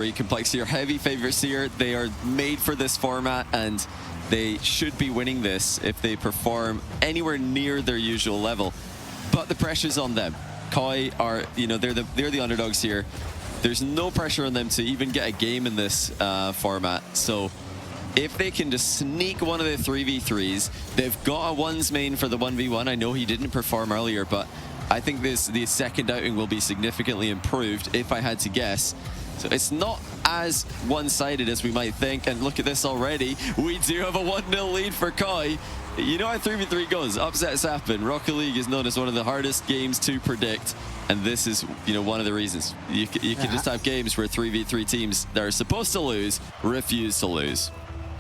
Complexity are heavy favorites here. They are made for this format, and they should be winning this if they perform anywhere near their usual level. But the pressure's on them. COI are, they're the underdogs here. There's no pressure on them to even get a game in this format. So if they can just sneak one of the 3v3s, they've got a ones main for the 1v1. I know he didn't perform earlier, but I think the second outing will be significantly improved if I had to guess. So it's not as one-sided as we might think. And look at this already. We do have a 1-0 lead for COI. You know how 3v3 goes. Upsets happen. Rocket League is known as one of the hardest games to predict. And this is, one of the reasons. You can just have games where 3v3 teams that are supposed to lose refuse to lose.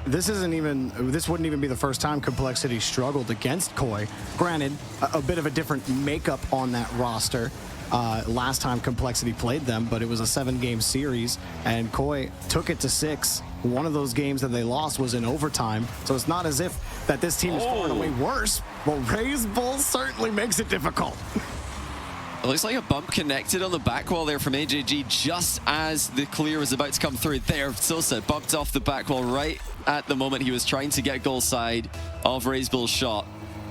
This wouldn't even be the first time Complexity struggled against COI. Granted, a bit of a different makeup on that roster. Last time Complexity played them, but it was a 7-game series, and COI took it to 6. One of those games that they lost was in overtime, so it's not as if that this team is far and away worse. Well, Ray's Bull certainly makes it difficult. It looks like a bump connected on the back wall there from AJG just as the clear was about to come through. There, Sosa bumped off the back wall right at the moment he was trying to get goal side of Ray's Bull's shot.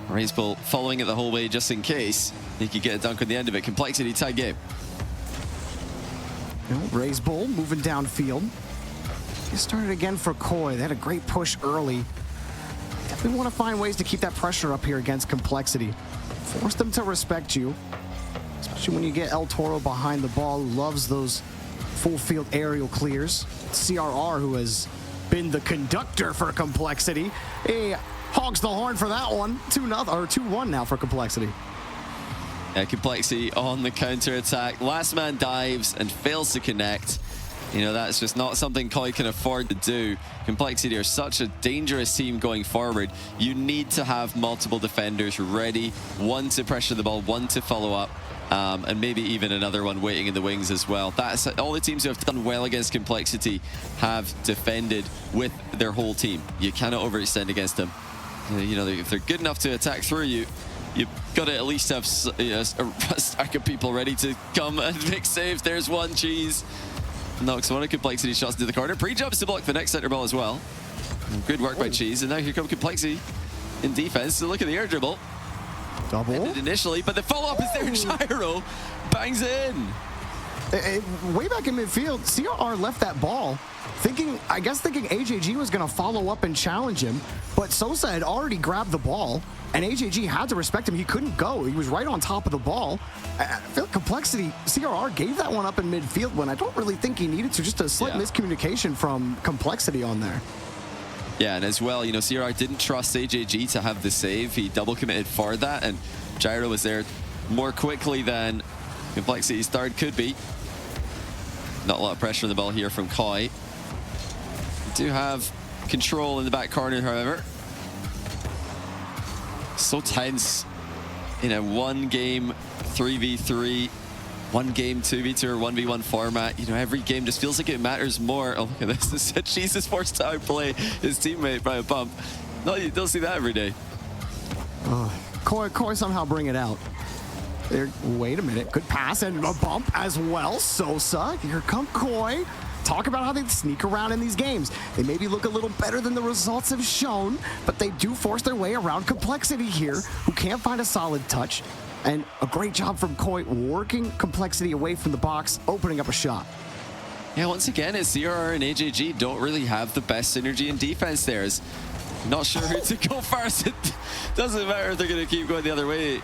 Ray's Bull following it the whole way just in case he could get a dunk on the end of it. Complexity tie game. Ray's Bull moving downfield. He started again for COI. They had a great push early. Definitely want to find ways to keep that pressure up here against Complexity. Force them to respect you, especially when you get El Toro behind the ball. Loves those full field aerial clears. CRR, who has been the conductor for Complexity, he hogs the horn for that one. 2-1 now for Complexity. Yeah, Complexity on the counter attack. Last man dives and fails to connect. That's just not something COI can afford to do. Complexity are such a dangerous team going forward. You need to have multiple defenders ready. One to pressure the ball, one to follow up, and maybe even another one waiting in the wings as well. That's all the teams who have done well against Complexity have defended with their whole team. You cannot overextend against them. If they're good enough to attack through you, you've got to at least have a stack of people ready to come and make saves. There's one, Cheese. Knocks one of Complexity shots into the corner. Pre-jumps to block the next center ball as well. Good work by Cheese. And now here comes Complexity in defense. So look at the air dribble. Double. Ended initially, but the follow-up is there. Gyro bangs in. Way back in midfield, CRR left that ball thinking AJG was going to follow up and challenge him, but Sosa had already grabbed the ball, and AJG had to respect him. He couldn't go. He was right on top of the ball. I feel like Complexity, CRR gave that one up in midfield when I don't really think he needed to. Just a slight miscommunication from Complexity on there. Yeah, and as well, CRR didn't trust AJG to have the save. He double committed for that, and Gyro was there more quickly than Complexity's third could be. Not a lot of pressure on the ball here from COI. Do have control in the back corner, however. So tense in a 1-game 3v3, 1-game 2v2 or 1v1 format. Every game just feels like it matters more. Oh, look at this. Jesus forced to outplay his teammate by a bump. No, you don't see that every day. COI somehow bring it out. There, wait a minute. Good pass and a bump as well. Sosa, here come COI. Talk about how they sneak around in these games. They maybe look a little better than the results have shown, but they do force their way around Complexity here, who can't find a solid touch. And a great job from COI working Complexity away from the box, opening up a shot. Yeah, once again, it's CRR and AJG don't really have the best synergy in defense there. Not sure who to go first. It doesn't matter if they're going to keep going the other way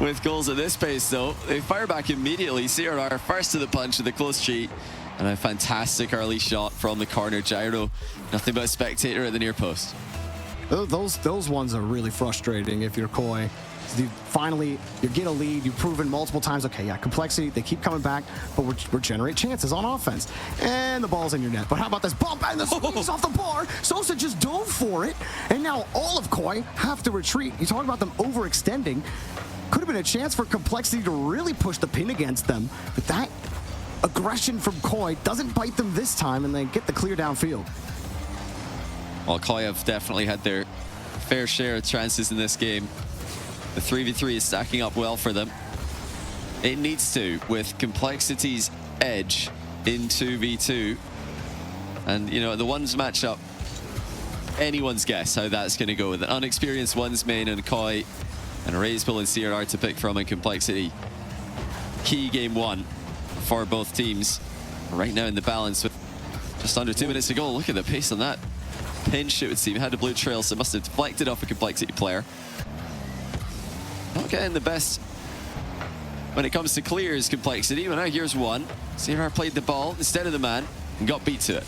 with goals at this pace, though. They fire back immediately. CRR first to the punch with a close cheat. And a fantastic early shot from the corner. Gyro, nothing but a spectator at the near post. Those ones are really frustrating if you're COI. You get a lead, you've proven multiple times, okay, yeah, Complexity, they keep coming back, but we're generate chances on offense. And the ball's in your net. But how about this bump and the squeeze off the bar? Sosa just dove for it, and now all of COI have to retreat. You talk about them overextending. Could have been a chance for Complexity to really push the pin against them, but that aggression from COI doesn't bite them this time, and they get the clear downfield. Well, COI have definitely had their fair share of chances in this game. The 3v3 is stacking up well for them. It needs to, with Complexity's edge in 2v2. And, you know, the ones matchup, anyone's guess how that's going to go with an unexperienced ones main and Koi and Razebull and CRR to pick from in Complexity. Key game one for both teams. Right now in the balance with just under 2 minutes to go. Look at the pace on that pinch, it would seem. Had a blue trail, so it must have deflected off a Complexity player. Not getting the best when it comes to clears, Complexity. But now here's one. CRR played the ball instead of the man and got beat to it.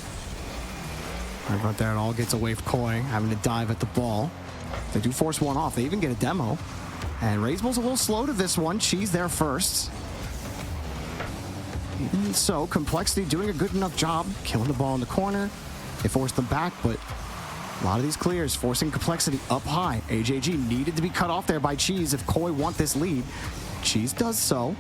Right about there, it all gets away from Koi, having to dive at the ball. They do force one off. They even get a demo. And Razebull's a little slow to this one. She's there first. Even so, Complexity doing a good enough job killing the ball in the corner. They forced them back, but a lot of these clears forcing Complexity up high. AJG needed to be cut off there by Cheese if Koi want this lead. Cheese does so.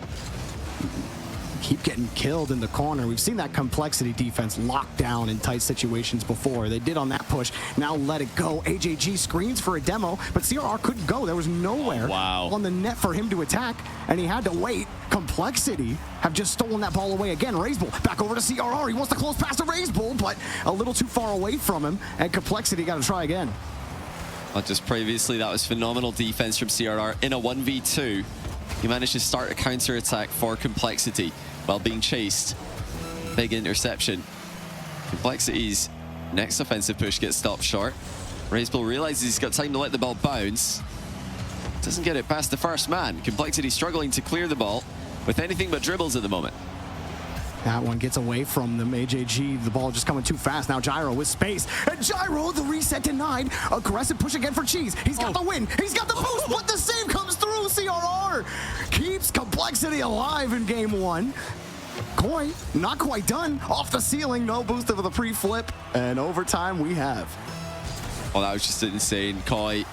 Keep getting killed in the corner. We've seen that Complexity defense locked down in tight situations before. They did on that push. Now let it go. AJG screens for a demo, but CRR couldn't go. There was nowhere on the net for him to attack, and he had to wait. Complexity have just stolen that ball away again. Razebull back over to CRR. He wants to close past to Razebull, but a little too far away from him, and Complexity got to try again. Well, just previously, that was phenomenal defense from CRR in a 1v2. He managed to start a counter-attack for Complexity while being chased. Big interception. Complexity's next offensive push gets stopped short. Razebull realizes he's got time to let the ball bounce. Doesn't get it past the first man. Complexity struggling to clear the ball with anything but dribbles at the moment. That one gets away from them. AJG, the ball just coming too fast. Now Gyro with space. And Gyro, the reset denied. Aggressive push again for Cheese. He's got the win. He's got the boost, but the save comes through. CRR keeps Complexity alive in game one. Koi, not quite done. Off the ceiling, no boost of the pre-flip. And overtime we have. Well, that was just insane. Koi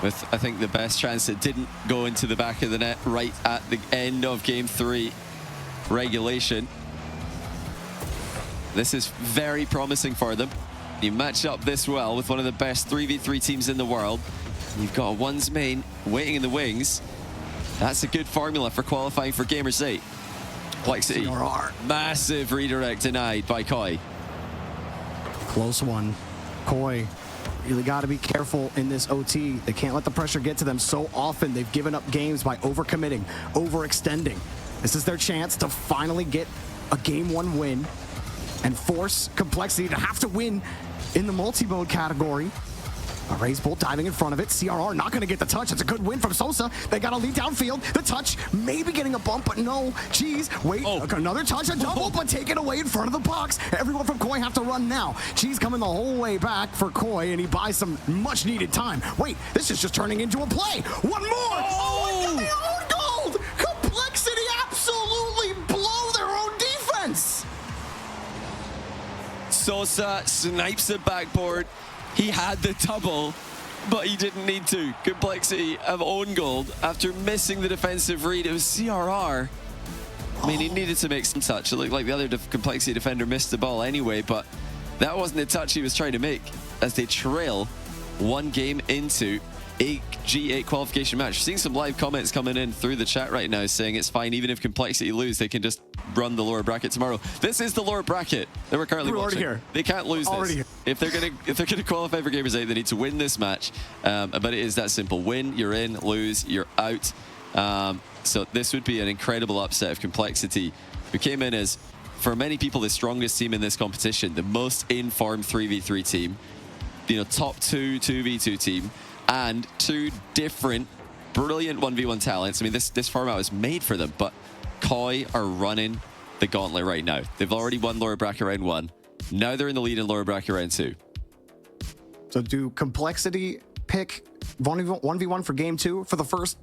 with, I think, the best chance that didn't go into the back of the net right at the end of game 3 regulation. This is very promising for them. You match up this well with one of the best 3v3 teams in the world. You've got a ones main waiting in the wings. That's a good formula for qualifying for Gamers 8. Complexity, massive redirect denied by Koi. Close one. Koi really got to be careful in this OT. They can't let the pressure get to them so often. They've given up games by overcommitting, overextending. This is their chance to finally get a game 1 win and force Complexity to have to win in the multi-mode category. Razebull diving in front of it. CRR not going to get the touch. It's a good win from Sosa. They got a lead downfield. The touch, maybe getting a bump, but no. Cheese, wait, another touch, a double, but taken away in front of the box. Everyone from Koi have to run now. Cheese coming the whole way back for Koi, and he buys some much-needed time. Wait, this is just turning into a play. One more! Oh, my God, their own gold! Complexity absolutely blow their own defense! Sosa snipes the backboard. He had the double, but he didn't need to. Complexity have own gold after missing the defensive read. It was CRR. I mean, he needed to make some touch. It looked like the other Complexity defender missed the ball anyway, but that wasn't the touch he was trying to make as they trail one game into a G8 qualification match. Seeing some live comments coming in through the chat right now saying it's fine, even if Complexity lose, they can just run the lower bracket tomorrow. This is the lower bracket that we're currently watching. Here. They can't lose this. Here. If they're gonna qualify for Gamers 8, they need to win this match. But it is that simple. Win, you're in. Lose, you're out. So this would be an incredible upset of Complexity, who came in as, for many people, the strongest team in this competition, the most informed 3v3 team, you know, top 2v2 team, and 2 different brilliant 1v1 talents. I mean, this format was made for them, but Koi are running the gauntlet right now. They've already won lower bracket round 1. Now they're in the lead in lower bracket round 2. So do Complexity pick 1v1 for game 2 for the first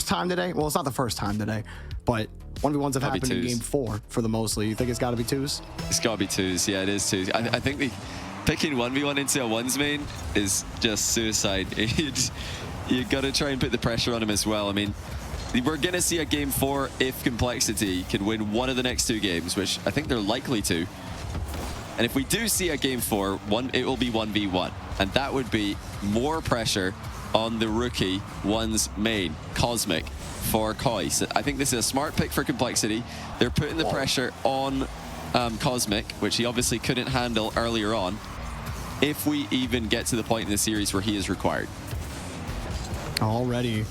time today? Well, it's not the first time today, but 1v1s have happened in game 4 for the mostly. You think it's got to be 2s? It's got to be 2s. Yeah, it is 2s. Yeah. I think picking 1v1 into a ones main is just suicide. You got to try and put the pressure on him as well. I mean, we're going to see a game 4 if Complexity can win one of the next 2 games, which I think they're likely to. And if we do see a game 4, it will be 1v1. And that would be more pressure on the rookie ones main, Cosmic, for Koi. So I think this is a smart pick for Complexity. They're putting the pressure on Cosmic, which he obviously couldn't handle earlier on, if we even get to the point in the series where he is required. Already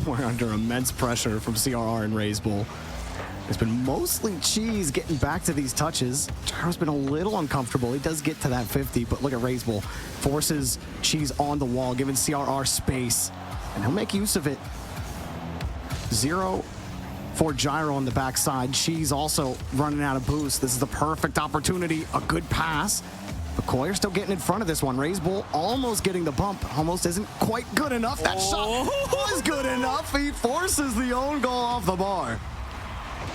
going under immense pressure from CRR and Raise Bull. It's been mostly Cheese getting back to these touches. Gyro's been a little uncomfortable. He does get to that 50, but look at Raise Bull. Forces Cheese on the wall, giving CRR space, and he'll make use of it. 0 for Gyro on the backside. Cheese also running out of boost. This is the perfect opportunity. A good pass. But KOI are still getting in front of this one. Raise Bull almost getting the bump. Almost isn't quite good enough. That shot was good enough. He forces the own goal off the bar.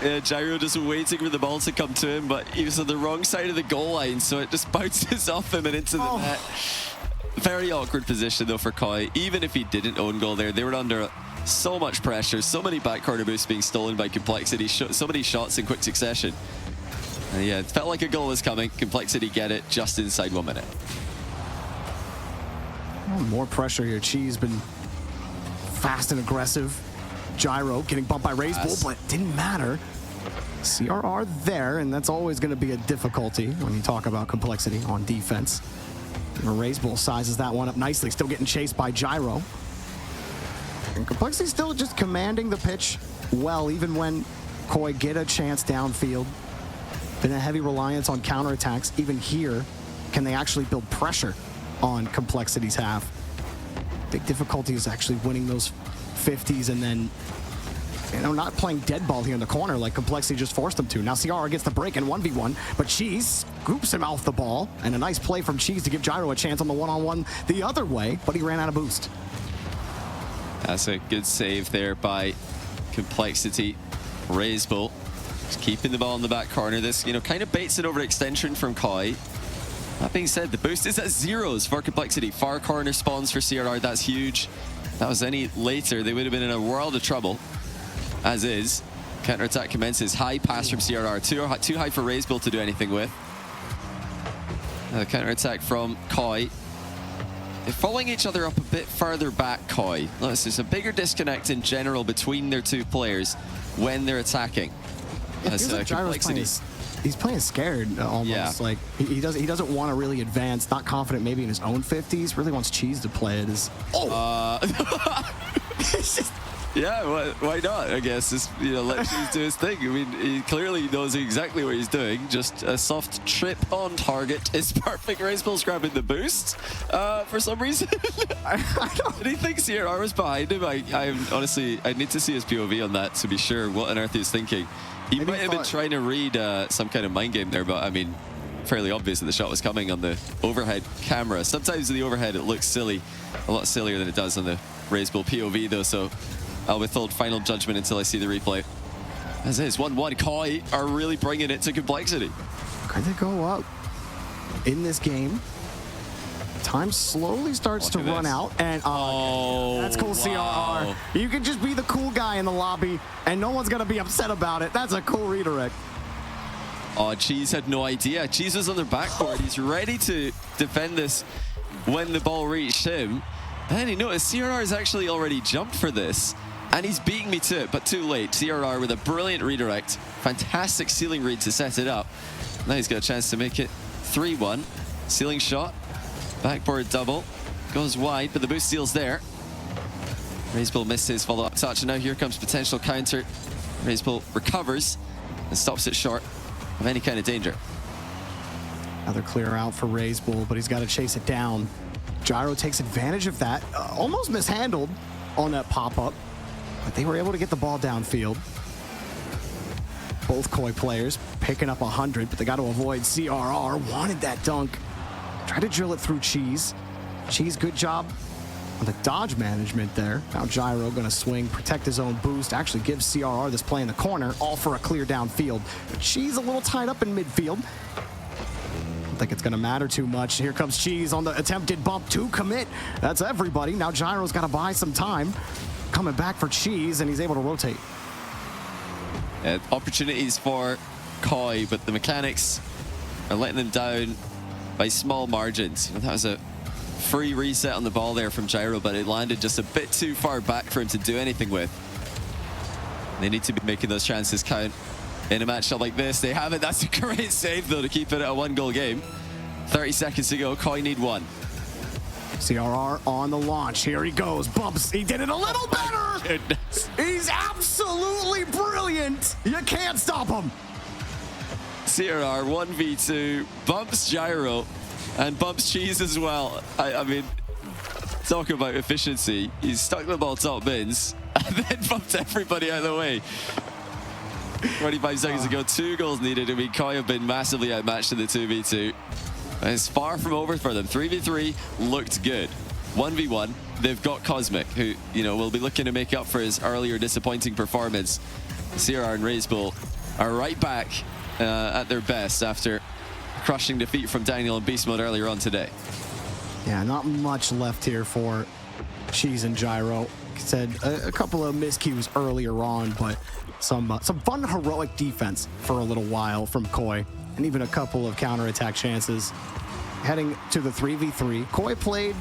Yeah, Gyro just waiting for the ball to come to him, but he was on the wrong side of the goal line, so it just bounces off him and into the net. Very awkward position, though, for KOI. Even if he didn't own goal there, they were under so much pressure, so many back corner boosts being stolen by Complexity, so many shots in quick succession. Yeah, it felt like a goal was coming. Complexity get it just inside 1 minute. More pressure here. Cheese been fast and aggressive. Gyro getting bumped by Raise Bull, but didn't matter. CRR there, and that's always going to be a difficulty when you talk about Complexity on defense. Raise Bull sizes that one up nicely, still getting chased by Gyro. And Complexity still just commanding the pitch well, even when KOI get a chance downfield. Been a heavy reliance on counterattacks. Even here, can they actually build pressure on Complexity's half? Big difficulty is actually winning those 50s and then, you know, not playing dead ball here in the corner like Complexity just forced them to. Now CR gets the break in 1v1, but Cheese scoops him off the ball, and a nice play from Cheese to give Gyro a chance on the one-on-one the other way, but he ran out of boost. That's a good save there by Complexity. Raise Bull just keeping the ball in the back corner. This, you know, kind of baits it over extension from KOI. That being said, the boost is at zeros for Complexity. Far corner spawns for CRR. That's huge. If that was any later, they would have been in a world of trouble. As is, counterattack commences. High pass from CRR. Too high for Raise Bull to do anything with. The counterattack from KOI. They're following each other up a bit further back, KOI. Notice there's a bigger disconnect in general between their two players when they're attacking. As Complexity. He's playing scared almost. Yeah. Like he doesn't want to really advance. Not confident maybe in his own 50s. Really wants Cheese to play it. Yeah, why not? I guess just, you know, let Cheese do his thing. I mean, he clearly knows exactly what he's doing. Just a soft trip on target is perfect. Raise Bull's grabbing the boost for some reason. Did he think CRR was behind him? I honestly, I need to see his POV on that to be sure what on earth he's thinking. He might have been trying to read some kind of mind game there, but I mean, fairly obvious that the shot was coming on the overhead camera. Sometimes in the overhead it looks silly, a lot sillier than it does on the Raise Bull POV though, so I'll withhold final judgment until I see the replay. As it is, 1-1, KOI are really bringing it to Complexity. Could they go up in this game? Time slowly starts to run out, and that's cool, wow. CRR. You can just be the cool guy in the lobby, and no one's gonna be upset about it. That's a cool redirect. Oh, Cheese had no idea. Cheese was on their backboard. He's ready to defend this when the ball reached him. And then he noticed CRR has actually already jumped for this, and he's beating me to it, but too late. CRR with a brilliant redirect. Fantastic ceiling read to set it up. Now he's got a chance to make it 3-1. Ceiling shot. Backboard double. Goes wide, but the boost steal's there. Raise Bull missed his follow-up touch, and now here comes potential counter. Raise Bull recovers and stops it short of any kind of danger. Another clear out for Raise Bull, but he's got to chase it down. Gyro takes advantage of that. Almost mishandled on that pop-up, but they were able to get the ball downfield. Both KOI players picking up 100, but they got to avoid CRR. Wanted that dunk. Tried to drill it through Cheese. Cheese, good job on the dodge management there. Now Gyro gonna swing, protect his own boost, actually gives CRR this play in the corner, all for a clear downfield. But Cheese a little tied up in midfield. Don't think it's gonna matter too much. Here comes Cheese on the attempted bump to commit. That's everybody. Now Gyro's gotta buy some time. Coming back for Cheese, and he's able to rotate. Opportunities for KOI, but the mechanics are letting them down by small margins. You know, that was a free reset on the ball there from Gyro, but it landed just a bit too far back for him to do anything with. They need to be making those chances count. in a matchup like this. They have it. That's a great save, though, to keep it at a 1-goal game. 30 seconds to go. COI need 1. CRR on the launch. Here he goes. Bumps. He did it a little better. Goodness. He's absolutely brilliant. You can't stop him. CRR 1v2, bumps gyro, and bumps cheese as well. I mean, talk about efficiency. He's stuck the ball top bins and then bumped everybody out of the way. 25 seconds ago, 2 goals needed. I mean, COI have been massively outmatched in the 2v2. And it's far from over for them. 3v3 looked good. 1v1, they've got Cosmic, who, you know, will be looking to make up for his earlier disappointing performance. CRR and Razebull are right back at their best after crushing defeat from Daniel and Beast Mode earlier on today. Yeah, not much left here for Cheese and Gyro. Said a couple of miscues earlier on, but some fun heroic defense for a little while from COI, and even a couple of counterattack chances. Heading to the 3v3, COI played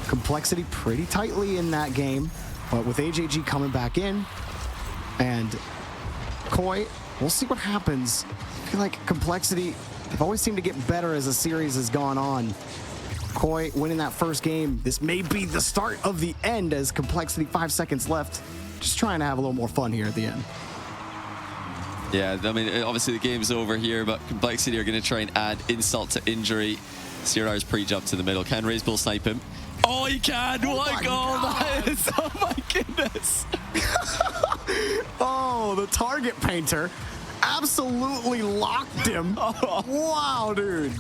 Complexity pretty tightly in that game, but with AJG coming back in, and COI, we'll see what happens. I feel like Complexity, they've always seemed to get better as the series has gone on. COI winning that first game, this may be the start of the end as Complexity 5 seconds left. Just trying to have a little more fun here at the end. Yeah, I mean, obviously the game's over here, but Complexity are going to try and add insult to injury. CRR's pre-jump to the middle. Can Razebull snipe him? Oh, he can! Oh what goal that is! Oh my goodness! Oh, the target painter absolutely locked him. Oh. Wow, dude.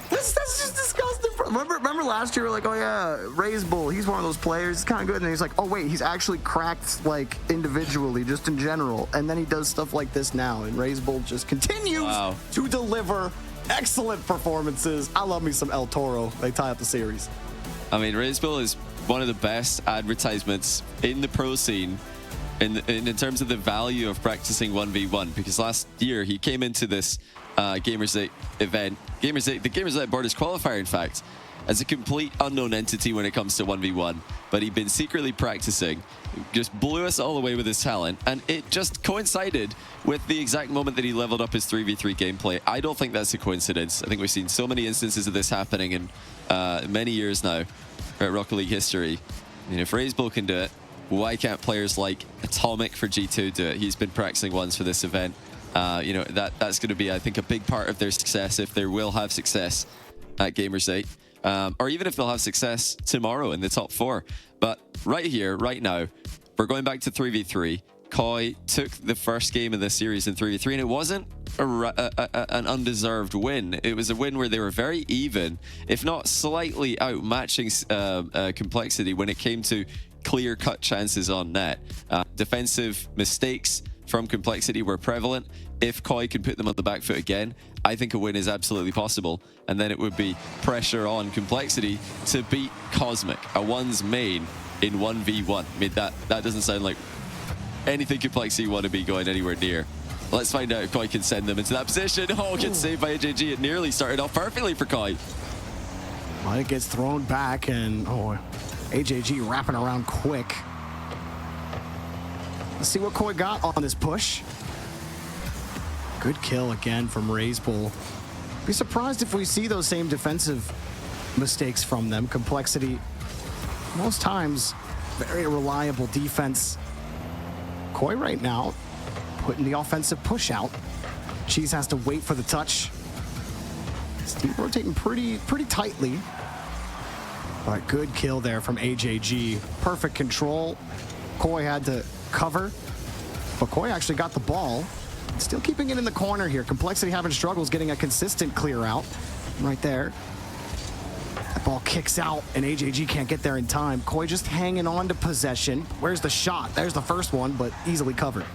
That's just disgusting. Remember last year we were like, oh yeah, Razebull, he's one of those players, he's kind of good. And then he's like, oh wait, he's actually cracked like individually, just in general. And then he does stuff like this now, and Razebull just continues to deliver excellent performances. I love me some El Toro. They tie up the series. I mean, Razebull is one of the best advertisements in the pro scene in terms of the value of practicing 1v1, because last year he came into this Gamers 8 event, the Gamers 8 Borders qualifier, in fact, as a complete unknown entity when it comes to 1v1, but he'd been secretly practicing, just blew us all away with his talent, and it just coincided with the exact moment that he leveled up his 3v3 gameplay. I don't think that's a coincidence. I think we've seen so many instances of this happening in many years now at Rocket League history. I mean, if Razebull can do it, why can't players like Atomic for G2 do it? He's been practicing once for this event. You know, that's going to be, I think, a big part of their success, if they will have success at Gamers 8. Or even if they'll have success tomorrow in the top 4. But right here, right now, we're going back to 3v3. COI took the first game of the series in 3v3, and it wasn't an undeserved win. It was a win where they were very even, if not slightly outmatching Complexity when it came to clear-cut chances on net. Defensive mistakes from Complexity were prevalent. If COI can put them on the back foot again, I think a win is absolutely possible. And then it would be pressure on Complexity to beat Cosmic, a one's main in 1v1. I mean, that doesn't sound like anything Complexity want to be going anywhere near. Let's find out if COI can send them into that position. Oh, gets saved by AJG. It nearly started off perfectly for COI. Well, it gets thrown back, and AJG wrapping around quick. Let's see what COI got on this push. Good kill again from Razebull. Be surprised if we see those same defensive mistakes from them. Complexity, most times, very reliable defense. COI right now putting the offensive push out. Cheese has to wait for the touch. Steve rotating pretty tightly. But good kill there from AJG. Perfect control. COI had to cover, but COI actually got the ball. Still keeping it in the corner here. Complexity having struggles getting a consistent clear out. Right there. That ball kicks out, and AJG can't get there in time. COI just hanging on to possession. Where's the shot? There's the first one, but easily covered.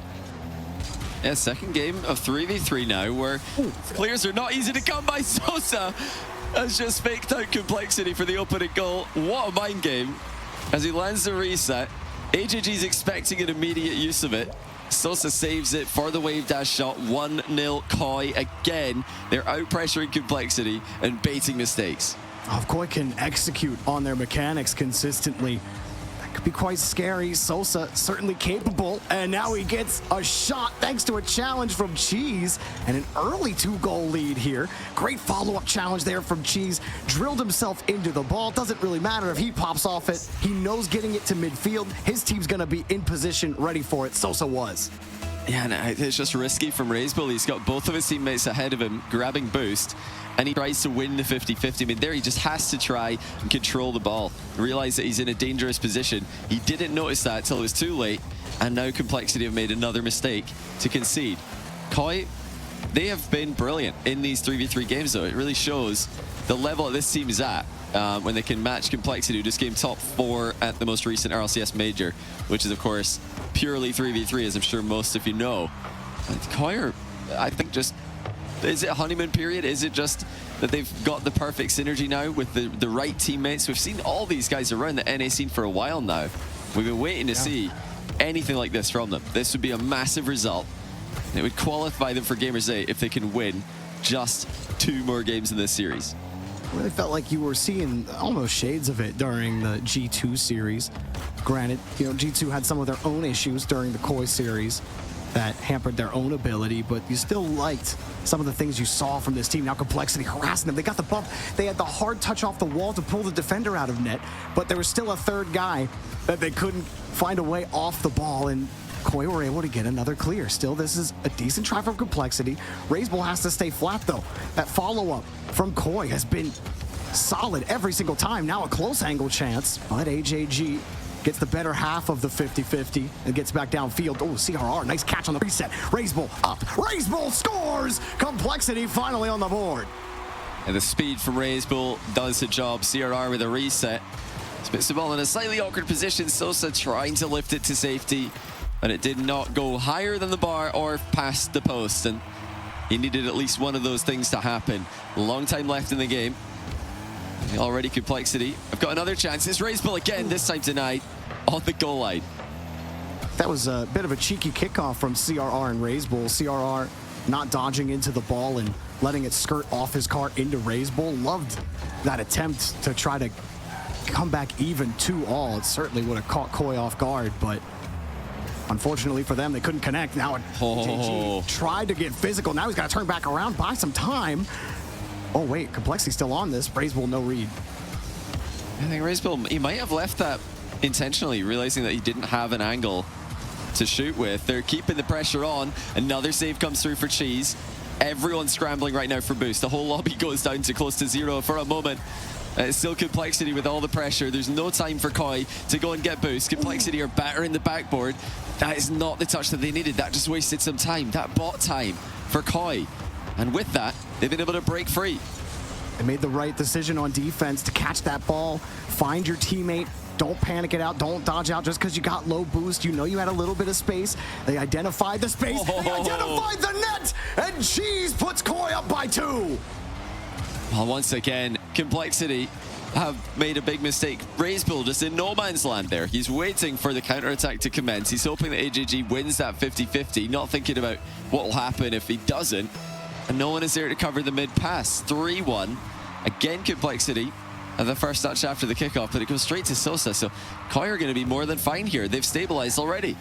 Yeah, second game of 3v3 now, where clears are not easy to come by. Sosa has just faked out Complexity for the opening goal. What a mind game as he lands the reset. AJG's expecting an immediate use of it. Sosa saves it for the wave dash shot. 1-0 COI again. They're out-pressuring Complexity and baiting mistakes. If COI can execute on their mechanics consistently, that Could be quite scary. Sosa certainly capable, and now he gets a shot thanks to a challenge from Cheese and an early 2-goal lead here. Great follow-up challenge there from Cheese. Drilled himself into the ball. Doesn't really matter if he pops off it. He knows getting it to midfield. His team's going to be in position, ready for it. Sosa was. Yeah, no, it's just risky from Razebull. He's got both of his teammates ahead of him, grabbing boost, and he tries to win the 50-50. I mean, there he just has to try and control the ball, realize that he's in a dangerous position. He didn't notice that till it was too late, and now Complexity have made another mistake to concede. COI, they have been brilliant in these 3v3 games, though. It really shows the level that this team is at when they can match Complexity, who just came top 4 at the most recent RLCS Major, which is, of course, purely 3v3, as I'm sure most of you know. And COI are, I think, just... Is it a honeymoon period? Is it just that they've got the perfect synergy now with the right teammates? We've seen all these guys around the NA scene for a while now. We've been waiting to see anything like this from them. This would be a massive result. It would qualify them for Gamers 8 if they can win just 2 more games in this series. Really felt like you were seeing almost shades of it during the G2 series. Granted, you know, G2 had some of their own issues during the COI series that hampered their own ability, but you still liked some of the things you saw from this team. Now Complexity harassing them. They got the bump. They had the hard touch off the wall to pull the defender out of net, but there was still a third guy that they couldn't find a way off the ball, and COI were able to get another clear. Still, this is a decent try from Complexity. Razebull has to stay flat, though. That follow-up from COI has been solid every single time. Now a close angle chance, but AJG gets the better half of the 50-50 and gets back downfield. Oh, CRR, nice catch on the reset. Razebull up. Razebull scores! Complexity finally on the board. And the speed from Razebull does the job. CRR with a reset. Spits the ball in a slightly awkward position. Sosa trying to lift it to safety, but it did not go higher than the bar or past the post. And he needed at least one of those things to happen. Long time left in the game. Already Complexity. I've got another chance. It's Razebull again, this time denied on the goal line. That was a bit of a cheeky kickoff from CRR and Razebull. CRR not dodging into the ball and letting it skirt off his car into Razebull. Loved that attempt to try to come back even 2-all. It certainly would have caught COI off guard, but unfortunately for them, they couldn't connect. Now JG tried to get physical. Now he's got to turn back around, buy some time. Oh wait, Complexity still on this. Razebull no read. I think Razebull, he might have left that intentionally, realizing that he didn't have an angle to shoot with. They're keeping the pressure on. Another save comes through for Cheese. Everyone's scrambling right now for boost. The whole lobby goes down to close to 0 for a moment. It's still Complexity with all the pressure. There's no time for COI to go and get boost. Complexity are battering the backboard. That is not the touch that they needed. That just wasted some time. That bought time for COI. And with that, they've been able to break free. They made the right decision on defense to catch that ball, find your teammate, don't panic it out, don't dodge out just because you got low boost. You know you had a little bit of space. They identified the space, they identified the net, and Cheese puts COI up by 2. Well, once again, Complexity have made a big mistake. Razebull just in no man's land there. He's waiting for the counterattack to commence. He's hoping that AJG wins that 50-50, not thinking about what will happen if he doesn't. And no one is there to cover the mid-pass. 3-1. Again, Complexity. And the first touch after the kickoff, but it goes straight to Sosa. So COI are going to be more than fine here. They've stabilized already.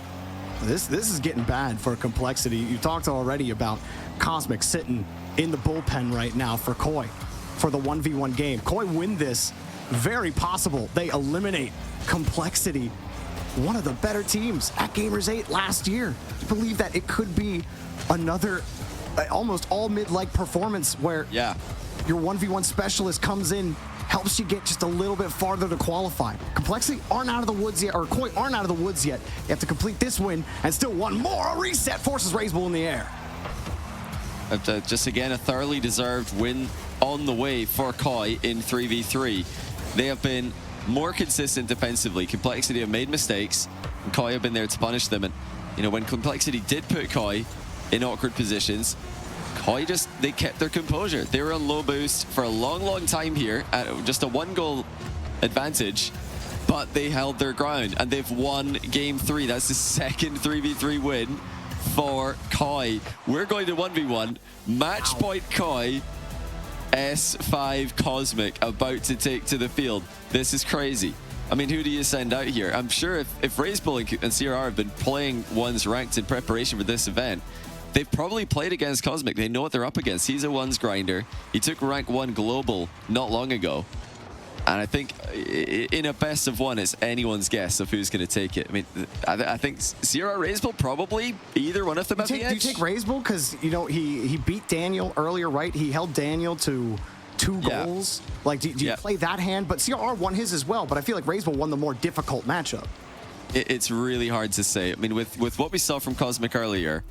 This is getting bad for Complexity. You talked already about Cosmic sitting in the bullpen right now for COI for the 1v1 game. COI win this. Very possible they eliminate Complexity, one of the better teams at Gamers 8 last year. I believe that it could be another almost all mid-like performance where your 1v1 specialist comes in, helps you get just a little bit farther to qualify. Complexity aren't out of the woods yet, or COI aren't out of the woods yet. You have to complete this win and still one more. A reset forces Razebull in the air. Just again, a thoroughly deserved win on the way for COI in 3v3. They have been more consistent defensively. Complexity have made mistakes, and COI have been there to punish them. And you know, when Complexity did put COI in awkward positions, COI they kept their composure. They were on low boost for a long time here at just a 1-goal advantage, but they held their ground and they've won game 3. That's the second 3v3 win for COI. We're going to 1v1. Match point COI, S5 Cosmic about to take to the field. This is crazy. I mean, who do you send out here? I'm sure if Razebull and CRR have been playing ones ranked in preparation for this event, they've probably played against Cosmic. They know what they're up against. He's a ones grinder. He took rank 1 global not long ago. And I think in a best of one, it's anyone's guess of who's going to take it. I mean, I think CRR Razebull probably either one of them at the edge. Do you take Razebull? Because, you know, he beat Daniel earlier, right? He held Daniel to 2 goals. Like, do you play that hand? But CRR won his as well, but I feel like Razebull won the more difficult matchup. It's really hard to say. I mean, with what we saw from Cosmic earlier,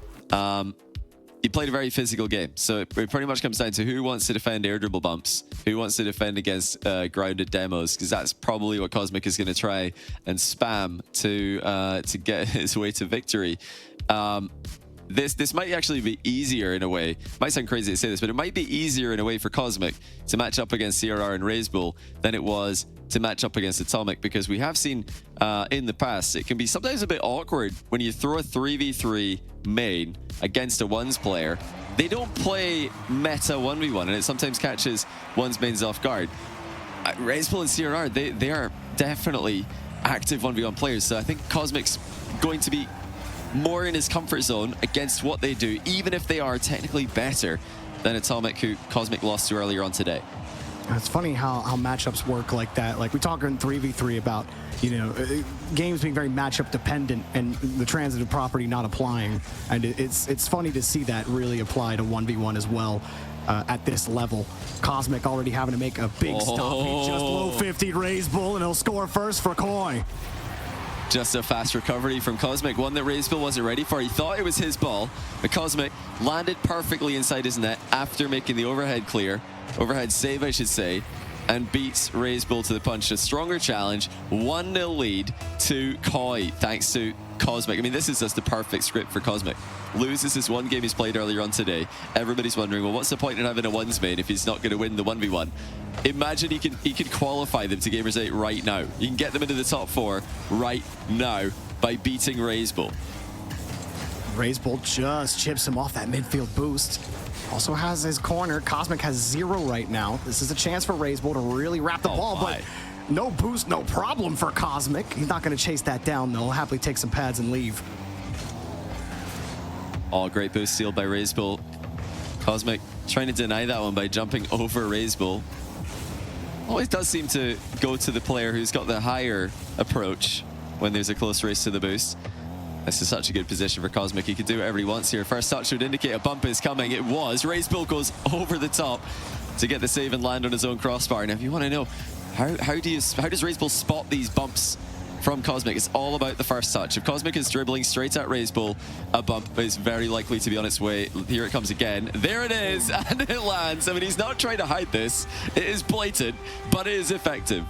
he played a very physical game. So it pretty much comes down to who wants to defend air dribble bumps, who wants to defend against grounded demos, because that's probably what Cosmic is going to try and spam to get his way to victory. This might actually be easier in a way. Might sound crazy to say this, but it might be easier in a way for Cosmic to match up against CRR and Razebull than it was to match up against Atomic, because we have seen in the past it can be sometimes a bit awkward when you throw a 3v3 main against a ones player. They don't play meta 1v1, and it sometimes catches ones mains off guard. Razebull and CRR, they are definitely active 1v1 players, so I think Cosmic's going to be more in his comfort zone against what they do, even if they are technically better than Atomic, who Cosmic lost to earlier on today. It's funny how matchups work like that. Like, we talk in 3v3 about, you know, games being very matchup dependent and the transitive property not applying. And it's funny to see that really apply to 1v1 as well at this level. Cosmic already having to make a big stop. He just low 50'd Razebull, and he'll score first for COI. Just a fast recovery from Cosmic, one that Razebull wasn't ready for. He thought it was his ball, but Cosmic landed perfectly inside his net after making the overhead save, I should say, and beats Razebull to the punch. A stronger challenge, 1-0 lead to COI, thanks to Cosmic. I mean, this is just the perfect script for Cosmic. Loses this one game he's played earlier on today. Everybody's wondering, well, what's the point in having a ones main if he's not going to win the 1v1? Imagine he can qualify them to Gamers 8 right now. You can get them into the top 4 right now by beating Razebull. Razebull just chips him off that midfield boost. Also has his corner. Cosmic has 0 right now. This is a chance for Razebull to really wrap the ball, but no boost, no problem for Cosmic. He's not going to chase that down, though. He'll happily take some pads and leave. Oh, great boost sealed by Razebull. Cosmic trying to deny that one by jumping over Razebull. Always does seem to go to the player who's got the higher approach when there's a close race to the boost. This is such a good position for Cosmic. He can do whatever he wants here. First touch would indicate a bump is coming. It was. Razebull goes over the top to get the save and land on his own crossbar. Now, if you want to know, how does Razebull spot these bumps from Cosmic? It's all about the first touch. If Cosmic is dribbling straight at Razebull, a bump is very likely to be on its way. Here it comes again. There it is, and it lands. I mean, he's not trying to hide this. It is blatant, but it is effective.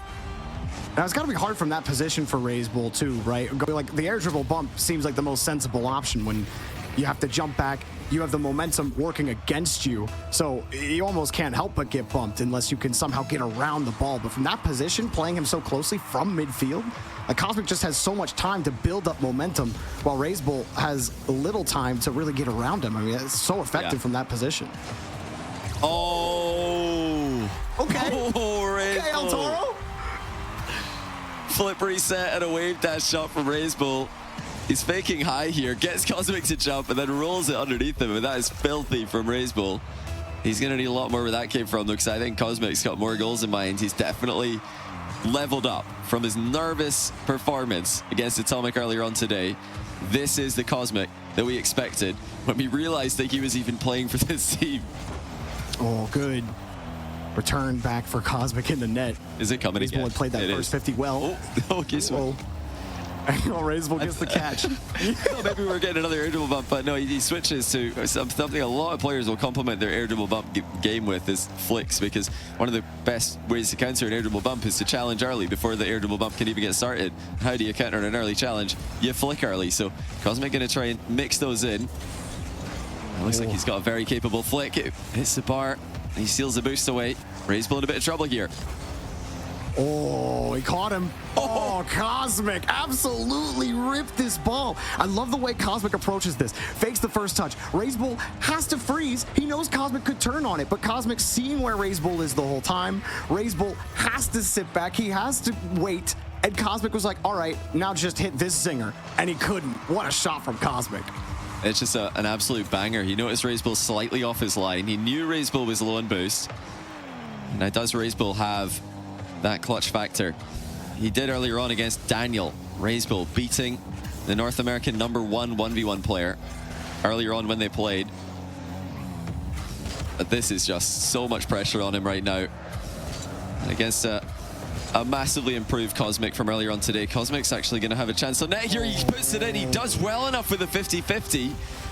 Now, it's got to be hard from that position for Razebull, too, right? Like, the air dribble bump seems like the most sensible option when you have to jump back. You have the momentum working against you, so you almost can't help but get bumped unless you can somehow get around the ball. But from that position, playing him so closely from midfield, like, Cosmic just has so much time to build up momentum, while Razebull has little time to really get around him. I mean, it's so effective from that position. Oh! Okay. Oh, Razebull. Okay, El Toro. Flip reset and a wave dash shot from Razebull. He's faking high here, gets Cosmic to jump, and then rolls it underneath him, and that is filthy from Razebull. He's going to need a lot more where that came from, though, because I think Cosmic's got more goals in mind. He's definitely leveled up from his nervous performance against Atomic earlier on today. This is the Cosmic that we expected when we realized that he was even playing for this team. Oh, good. Return back for Cosmic in the net. Is it coming again? Razebull played that first 50 well. Oh, okay, so Razebull gets the catch. Maybe we're getting another air dribble bump, but no, he switches to something a lot of players will complement their air dribble bump game with is flicks, because one of the best ways to counter an air dribble bump is to challenge early before the air dribble bump can even get started. How do you counter an early challenge? You flick early. So Cosmic going to try and mix those in. It looks like he's got a very capable flick. It hits the bar. He steals the boost away. Razebull in a bit of trouble here. Oh, he caught him. Oh, Cosmic absolutely ripped this ball. I love the way Cosmic approaches this. Fakes the first touch. Razebull has to freeze. He knows Cosmic could turn on it, but Cosmic's seeing where Razebull is the whole time. Razebull has to sit back. He has to wait And Cosmic was like, all right, now just hit this zinger. And he couldn't. What a shot from Cosmic. It's just an absolute banger. He noticed Razebull slightly off his line. He knew Razebull was low on boost. Now, does Razebull have that clutch factor? He did earlier on against Daniel. Razebull beating the North American #1 1v1 player earlier on when they played. But this is just so much pressure on him right now. And against a massively improved Cosmic from earlier on today, Cosmic's actually going to have a chance. So now here he puts it in. He does well enough with a 50-50.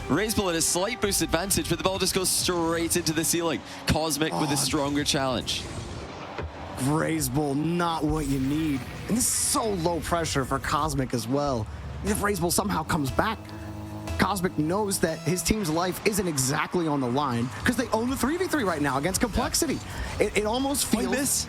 Razebull at a slight boost advantage, but the ball just goes straight into the ceiling. Cosmic with a stronger challenge. Razebull, not what you need. And this is so low pressure for Cosmic as well. If Razebull somehow comes back, Cosmic knows that his team's life isn't exactly on the line because they own the 3v3 right now against Complexity. It almost feels...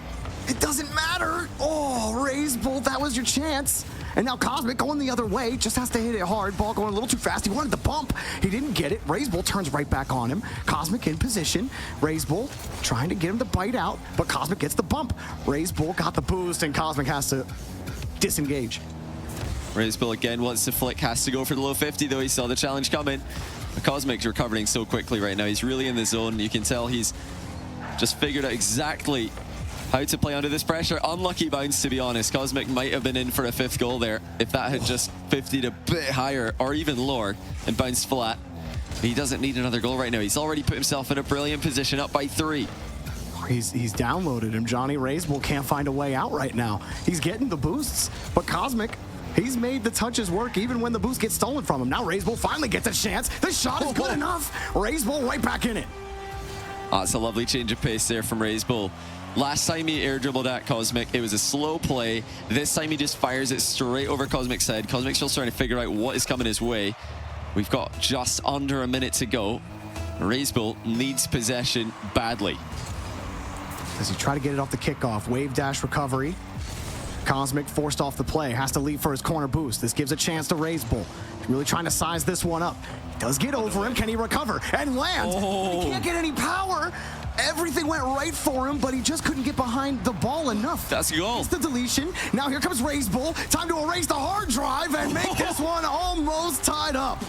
It doesn't matter. Oh, Razebull, that was your chance. And now Cosmic going the other way, just has to hit it hard. Ball going a little too fast. He wanted the bump. He didn't get it. Razebull turns right back on him. Cosmic in position. Razebull trying to get him to bite out, but Cosmic gets the bump. Razebull got the boost, and Cosmic has to disengage. Razebull again wants to flick, has to go for the low 50, though he saw the challenge coming. Cosmic's recovering so quickly right now. He's really in the zone. You can tell he's just figured out exactly how to play under this pressure. Unlucky bounce, to be honest. Cosmic might have been in for a 5th goal there if that had just 50'd a bit higher or even lower and bounced flat. But he doesn't need another goal right now. He's already put himself in a brilliant position, up by 3. He's downloaded him. Johnny Razebull can't find a way out right now. He's getting the boosts, but Cosmic, he's made the touches work even when the boost gets stolen from him. Now Razebull finally gets a chance. The shot is good enough. Razebull right back in it. Oh, it's a lovely change of pace there from Razebull. Last time he air dribbled at Cosmic, it was a slow play. This time he just fires it straight over Cosmic's head. Cosmic's still trying to figure out what is coming his way. We've got just under a minute to go. Razebull needs possession badly. As he try to get it off the kickoff, wave dash recovery. Cosmic forced off the play, has to leave for his corner boost. This gives a chance to Razebull. Really trying to size this one up. Does get over him. Can he recover and land? He can't get any power. Everything went right for him, but he just couldn't get behind the ball enough. That's a goal. It's the deletion. Now here comes Razebull. Time to erase the hard drive and make this one almost tied up.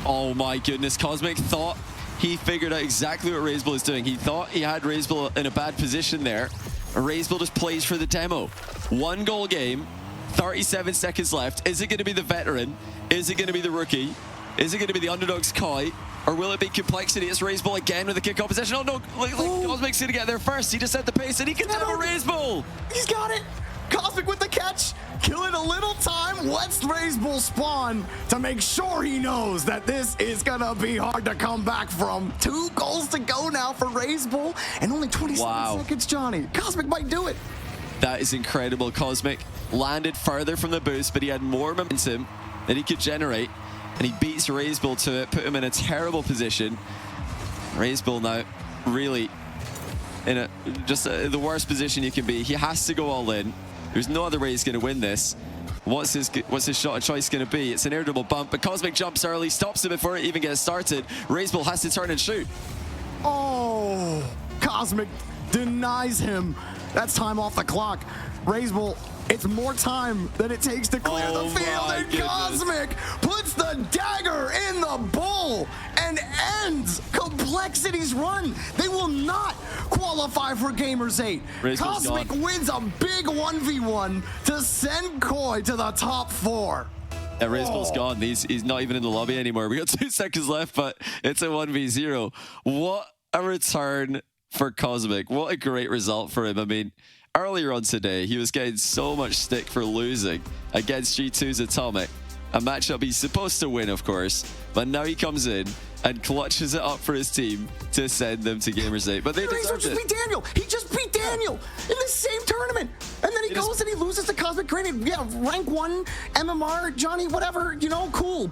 Oh my goodness, Cosmic thought he figured out exactly what Razebull is doing. He thought he had Razebull in a bad position there. Razebull just plays for the demo. 1 goal game, 37 seconds left. Is it going to be the veteran? Is it going to be the rookie? Is it going to be the underdog's Koi? Or will it be Complexity? It's Razebull again with the kick possession. Oh no, Cosmic's going to get there first. He just set the pace and he can demo Razebull. He's got it. Cosmic with the catch. Killing a little time. Lets Razebull spawn to make sure he knows that this is going to be hard to come back from. 2 goals to go now for Razebull and only 27 seconds, Johnny. Cosmic might do it. That is incredible. Cosmic landed further from the boost, but he had more momentum than he could generate. And he beats Razebull to it, put him in a terrible position. Razebull now really in the worst position you can be. He has to go all in. There's no other way he's going to win this. What's his shot of choice going to be? It's an air dribble bump, but Cosmic jumps early, stops it before it even gets started. Razebull has to turn and shoot. Oh, Cosmic denies him. That's time off the clock. Razebull, it's more time than it takes to clear the field, and Cosmic puts the dagger in the bull and ends Complexity's run. They will not qualify for Gamers 8. Cosmic wins a big 1v1 to send Koi to the top 4. Yeah, Razebull's gone. He's not even in the lobby anymore. We got 2 seconds left, but it's a 1v0. What a return for Cosmic. What a great result for him. I mean, earlier on today, he was getting so much stick for losing against G2's Atomic. A matchup he's supposed to win, of course, but now he comes in and clutches it up for his team to send them to Gamers 8. But they deserved it. Beat Daniel. He just beat Daniel in the same tournament. And then he goes and he loses to Cosmic. Granted, yeah, rank 1, MMR, Johnny, whatever, you know, cool.